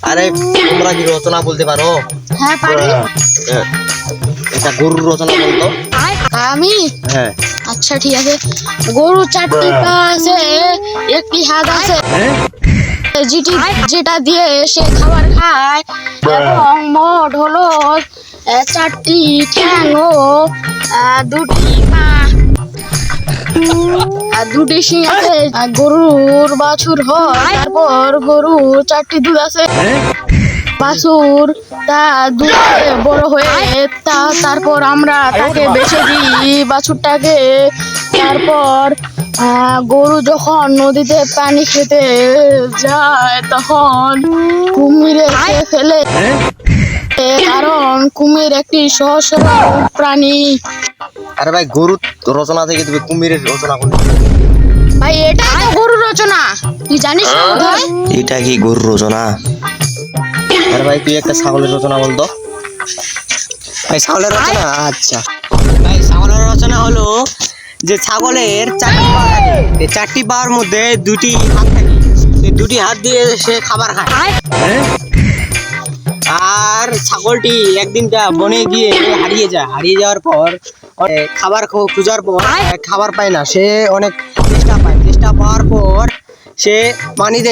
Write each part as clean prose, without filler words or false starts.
আরে তোমরা কি রচনা বলতে পারো? হ্যাঁ পারি। এটা গরুর রচনা বলতো। আমি হ্যাঁ আচ্ছা ঠিক আছে। গরু চারটি পা আছে, একটি হাত আছে, যেটা দিয়ে সে খাবার খায়, এবং মোট হলো চারটি ঠ্যাং ও দুটি পা আর দুটি শিং আছে। গরুর বাছুর হয়, তারপর গরু চারটি দুধ আছে। বাছুর তা দুধে বড় হয়ে তারপর আমরা তাকে বেচে দিই বাছুরটাকে। তারপর গরু যখন নদীতে পানি খেতে যায় তখন কুমিরে খেয়ে ফেলে, কারণ কুমির একটি সহজ সরল প্রাণী। আরে ভাই গরুর রচনা থেকে তুমি কুমিরের রচনা করলে? ভাই এটা তো গরুর রচনা, তুই জানিস না বোধহয়? এটা কি গরুর রচনা? আরে ভাই তুই একটা ছাগলের রচনা বলতো। ভাই ছাগলের রচনা? আচ্ছা ভাই ছাগলের রচনা হলো যে ছাগলের চারটি পা থাকে, এই চারটি পার মধ্যে দুটি হাত থাকে, এই দুটি হাত দিয়ে সে খাবার খায়। আর ছাগলটি একদিন বনে গিয়ে হারিয়ে যাওয়ার পর খাবার খোঁজার পর খাবার পায় না, সে অনেক চেষ্টা পাওয়ার পর সে পানিতে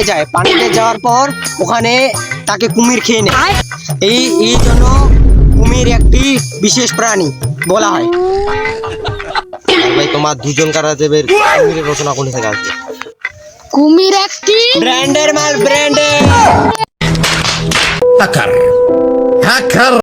যাওয়ার পর ওখানে তাকে কুমির খেয়ে নেয়। এই জন্য কুমির একটি বিশেষ প্রাণী বলা হয়। ভাই তোমার দুজন কারাদেবের কুমিরের রচনা কোন থেকে আসবে? কুমির একটি ব্র্যান্ডের মাল, ব্র্যান্ডের। hacker